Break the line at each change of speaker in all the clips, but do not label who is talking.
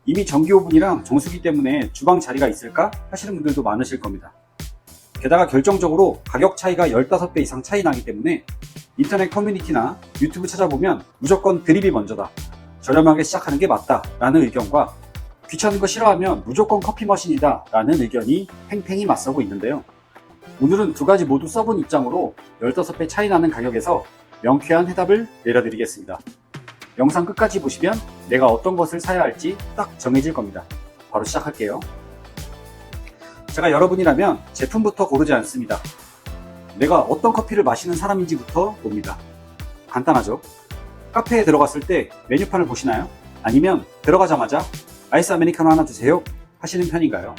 이미 전기 오븐이랑 정수기 때문에 주방 자리가 있을까 하시는 분들도 많으실 겁니다. 게다가 결정적으로 가격 차이가 15배 이상 차이 나기 때문에 인터넷 커뮤니티나 유튜브 찾아보면 무조건 드립이 먼저다, 저렴하게 시작하는 게 맞다 라는 의견과 귀찮은 거 싫어하면 무조건 커피 머신이다 라는 의견이 팽팽히 맞서고 있는데요. 오늘은 두 가지 모두 써본 입장으로 15배 차이 나는 가격에서 명쾌한 해답을 내려드리겠습니다. 영상 끝까지 보시면 내가 어떤 것을 사야 할지 딱 정해질 겁니다. 바로 시작할게요. 제가 여러분이라면 제품부터 고르지 않습니다. 내가 어떤 커피를 마시는 사람인지부터 봅니다. 간단하죠? 카페에 들어갔을 때 메뉴판을 보시나요? 아니면 들어가자마자 아이스 아메리카노 하나 주세요 하시는 편인가요?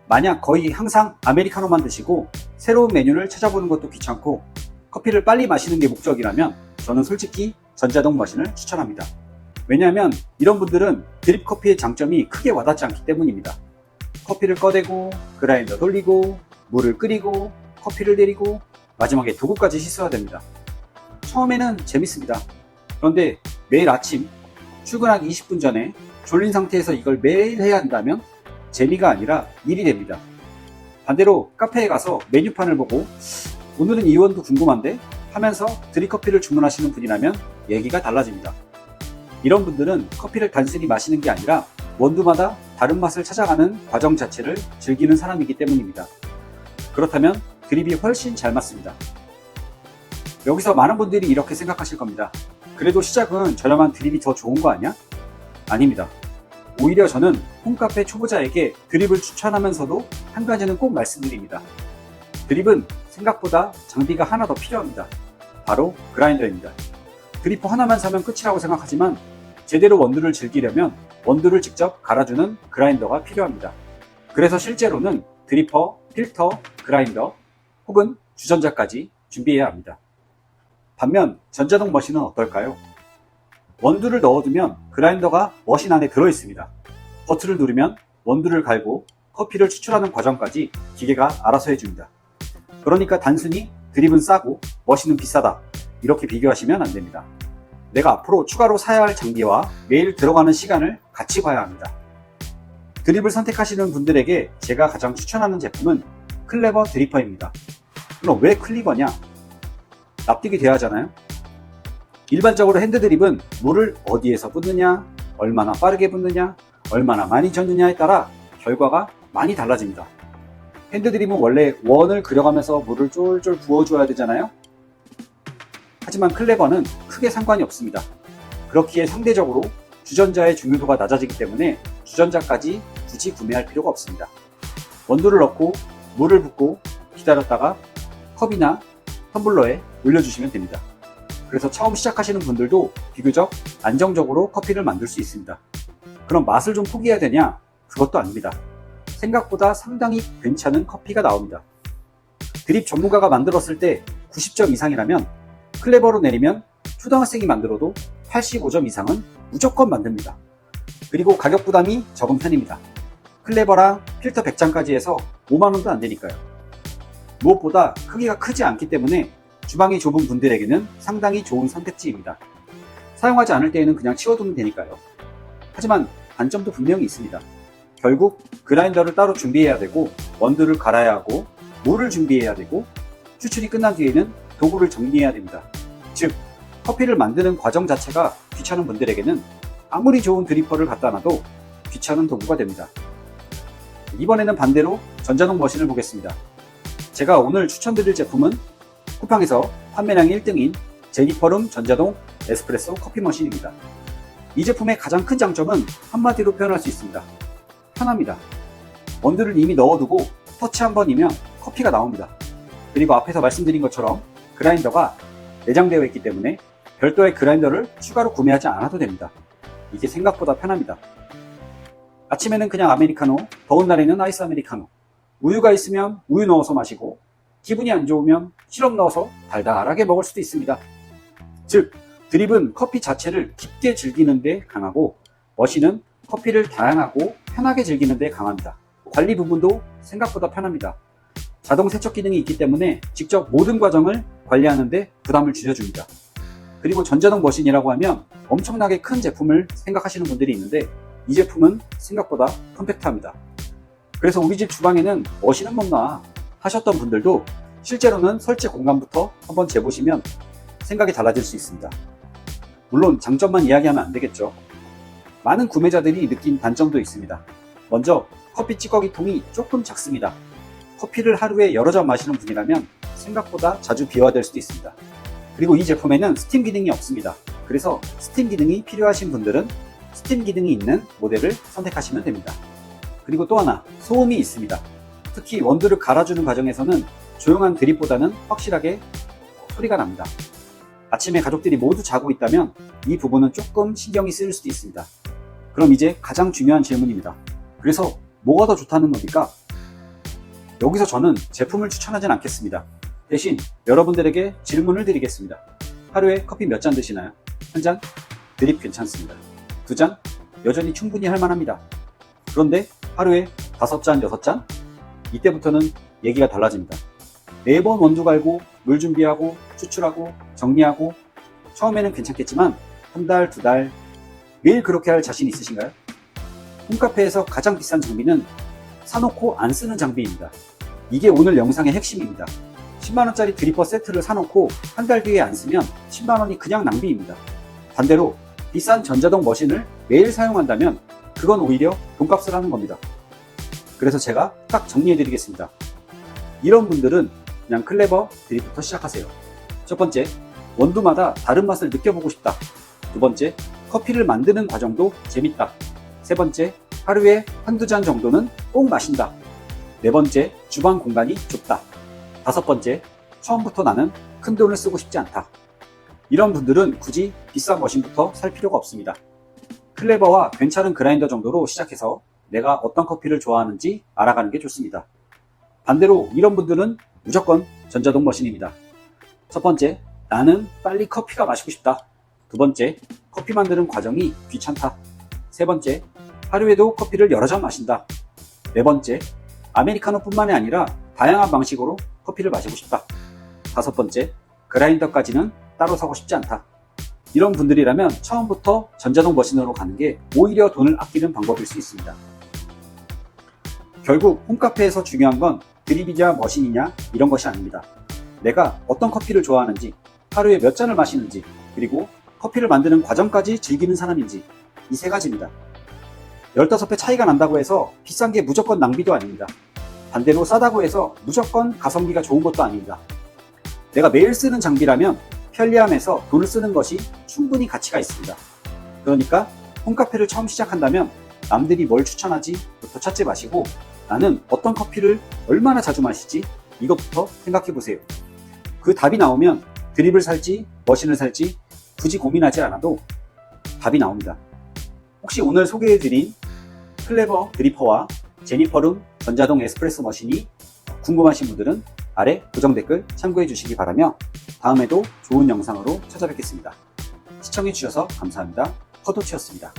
만약 거의 항상 아메리카노만 드시고 새로운 메뉴를 찾아보는 것도 귀찮고 커피를 빨리 마시는 게 목적이라면 저는 솔직히 전자동 머신을 추천합니다. 왜냐하면 이런 분들은 드립 커피의 장점이 크게 와닿지 않기 때문입니다. 커피를 꺼내고 그라인더 돌리고 물을 끓이고 커피를 내리고 마지막에 도구까지 씻어야 됩니다. 처음에는 재밌습니다. 그런데 매일 아침 출근하기 20분 전에 졸린 상태에서 이걸 매일 해야 한다면 재미가 아니라 일이 됩니다. 반대로 카페에 가서 메뉴판을 보고 오늘은 이 원두 궁금한데 하면서 드립커피를 주문하시는 분이라면 얘기가 달라집니다. 이런 분들은 커피를 단순히 마시는 게 아니라 원두마다 다른 맛을 찾아가는 과정 자체를 즐기는 사람이기 때문입니다. 그렇다면 드립이 훨씬 잘 맞습니다. 여기서 많은 분들이 이렇게 생각하실 겁니다. 그래도 시작은 저렴한 드립이 더 좋은 거 아니야? 아닙니다. 오히려 저는 홈카페 초보자에게 드립을 추천하면서도 한 가지는 꼭 말씀드립니다. 드립은 생각보다 장비가 하나 더 필요합니다. 바로 그라인더입니다. 드리퍼 하나만 사면 끝이라고 생각하지만 제대로 원두를 즐기려면 원두를 직접 갈아주는 그라인더가 필요합니다. 그래서 실제로는 드리퍼, 필터, 그라인더 혹은 주전자까지 준비해야 합니다. 반면 전자동 머신은 어떨까요? 원두를 넣어두면 그라인더가 머신 안에 들어있습니다. 버튼을 누르면 원두를 갈고 커피를 추출하는 과정까지 기계가 알아서 해줍니다. 그러니까 단순히 드립은 싸고 머신은 비싸다 이렇게 비교하시면 안됩니다. 내가 앞으로 추가로 사야 할 장비와 매일 들어가는 시간을 같이 봐야 합니다. 드립을 선택하시는 분들에게 제가 가장 추천하는 제품은 클레버 드리퍼입니다. 그럼 왜 클리버냐? 납득이 돼야 하잖아요. 일반적으로 핸드 드립은 물을 어디에서 붓느냐, 얼마나 빠르게 붓느냐, 얼마나 많이 젓느냐에 따라 결과가 많이 달라집니다. 핸드 드립은 원래 원을 그려가면서 물을 쫄쫄 부어줘야 되잖아요. 하지만 클레버는 크게 상관이 없습니다. 그렇기에 상대적으로 주전자의 중요도가 낮아지기 때문에 주전자까지 굳이 구매할 필요가 없습니다. 원두를 넣고 물을 붓고 기다렸다가 컵이나 텀블러에 올려주시면 됩니다. 그래서 처음 시작하시는 분들도 비교적 안정적으로 커피를 만들 수 있습니다. 그럼 맛을 좀 포기해야 되냐? 그것도 아닙니다. 생각보다 상당히 괜찮은 커피가 나옵니다. 드립 전문가가 만들었을 때 90점 이상이라면 클레버로 내리면 초등학생이 만들어도 85점 이상은 무조건 만듭니다. 그리고 가격 부담이 적은 편입니다. 클레버랑 필터 100장까지 해서 5만원도 안 되니까요. 무엇보다 크기가 크지 않기 때문에 주방이 좁은 분들에게는 상당히 좋은 선택지입니다. 사용하지 않을 때에는 그냥 치워두면 되니까요. 하지만 단점도 분명히 있습니다. 결국 그라인더를 따로 준비해야 되고 원두를 갈아야 하고 물을 준비해야 되고 추출이 끝난 뒤에는 도구를 정리해야 됩니다. 즉 커피를 만드는 과정 자체가 귀찮은 분들에게는 아무리 좋은 드리퍼를 갖다 놔도 귀찮은 도구가 됩니다. 이번에는 반대로 전자동 머신을 보겠습니다. 제가 오늘 추천드릴 제품은 쿠팡에서 판매량 1등인 제니퍼룸 전자동 에스프레소 커피 머신입니다. 이 제품의 가장 큰 장점은 한마디로 표현할 수 있습니다. 편합니다. 원두를 이미 넣어두고 터치 한 번이면 커피가 나옵니다. 그리고 앞에서 말씀드린 것처럼 그라인더가 내장되어 있기 때문에 별도의 그라인더를 추가로 구매하지 않아도 됩니다. 이게 생각보다 편합니다. 아침에는 그냥 아메리카노, 더운 날에는 아이스 아메리카노, 우유가 있으면 우유 넣어서 마시고 기분이 안 좋으면 시럽 넣어서 달달하게 먹을 수도 있습니다. 즉 드립은 커피 자체를 깊게 즐기는 데 강하고 머신은 커피를 다양하고 편하게 즐기는 데 강합니다. 관리 부분도 생각보다 편합니다. 자동 세척 기능이 있기 때문에 직접 모든 과정을 관리하는 데 부담을 줄여줍니다. 그리고 전자동 머신이라고 하면 엄청나게 큰 제품을 생각하시는 분들이 있는데 이 제품은 생각보다 컴팩트합니다. 그래서 우리 집 주방에는 머신은 못 놔 하셨던 분들도 실제로는 설치 공간부터 한번 재보시면 생각이 달라질 수 있습니다. 물론 장점만 이야기하면 안 되겠죠. 많은 구매자들이 느낀 단점도 있습니다. 먼저 커피 찌꺼기 통이 조금 작습니다. 커피를 하루에 여러 잔 마시는 분이라면 생각보다 자주 비워야 될 수도 있습니다. 그리고 이 제품에는 스팀 기능이 없습니다. 그래서 스팀 기능이 필요하신 분들은 스팀 기능이 있는 모델을 선택하시면 됩니다. 그리고 또 하나, 소음이 있습니다. 특히 원두를 갈아주는 과정에서는 조용한 드립보다는 확실하게 소리가 납니다. 아침에 가족들이 모두 자고 있다면 이 부분은 조금 신경이 쓰일 수도 있습니다. 그럼 이제 가장 중요한 질문입니다. 그래서 뭐가 더 좋다는 겁니까? 여기서 저는 제품을 추천하진 않겠습니다. 대신 여러분들에게 질문을 드리겠습니다. 하루에 커피 몇 잔 드시나요? 한 잔? 드립 괜찮습니다. 두 잔? 여전히 충분히 할 만합니다. 그런데 하루에 5잔, 6잔? 이때부터는 얘기가 달라집니다. 4번 원두 갈고 물 준비하고 추출하고 정리하고 처음에는 괜찮겠지만 한 달, 2달 매일 그렇게 할 자신 있으신가요? 홈카페에서 가장 비싼 장비는 사놓고 안 쓰는 장비입니다. 이게 오늘 영상의 핵심입니다. 10만원짜리 드리퍼 세트를 사놓고 한 달 뒤에 안 쓰면 10만원이 그냥 낭비입니다. 반대로 비싼 전자동 머신을 매일 사용한다면 그건 오히려 돈값을 하는 겁니다. 그래서 제가 딱 정리해 드리겠습니다. 이런 분들은 그냥 클레버 드립부터 시작하세요. 첫 번째, 원두마다 다른 맛을 느껴보고 싶다. 두 번째, 커피를 만드는 과정도 재밌다. 세 번째, 하루에 한두 잔 정도는 꼭 마신다. 네 번째, 주방 공간이 좁다. 다섯 번째, 처음부터 나는 큰 돈을 쓰고 싶지 않다. 이런 분들은 굳이 비싼 머신부터 살 필요가 없습니다. 클레버와 괜찮은 그라인더 정도로 시작해서 내가 어떤 커피를 좋아하는지 알아가는 게 좋습니다. 반대로 이런 분들은 무조건 전자동 머신입니다. 첫 번째, 나는 빨리 커피가 마시고 싶다. 두 번째, 커피 만드는 과정이 귀찮다. 세 번째, 하루에도 커피를 여러 잔 마신다. 네 번째, 아메리카노뿐만이 아니라 다양한 방식으로 커피를 마시고 싶다. 다섯 번째, 그라인더까지는 따로 사고 싶지 않다. 이런 분들이라면 처음부터 전자동 머신으로 가는 게 오히려 돈을 아끼는 방법일 수 있습니다. 결국 홈카페에서 중요한 건 드립이냐 머신이냐 이런 것이 아닙니다. 내가 어떤 커피를 좋아하는지, 하루에 몇 잔을 마시는지, 그리고 커피를 만드는 과정까지 즐기는 사람인지, 이 세 가지입니다. 15배 차이가 난다고 해서 비싼 게 무조건 낭비도 아닙니다. 반대로 싸다고 해서 무조건 가성비가 좋은 것도 아닙니다. 내가 매일 쓰는 장비라면 편리함에서 돈을 쓰는 것이 충분히 가치가 있습니다. 그러니까 홈카페를 처음 시작한다면 남들이 뭘 추천하지?부터 찾지 마시고 나는 어떤 커피를 얼마나 자주 마시지? 이것부터 생각해 보세요. 그 답이 나오면 드립을 살지 머신을 살지 굳이 고민하지 않아도 답이 나옵니다. 혹시 오늘 소개해드린 클레버 드리퍼와 제니퍼룸 전자동 에스프레소 머신이 궁금하신 분들은 아래 고정 댓글 참고해 주시기 바라며 다음에도 좋은 영상으로 찾아뵙겠습니다. 시청해 주셔서 감사합니다. 퍼도치였습니다.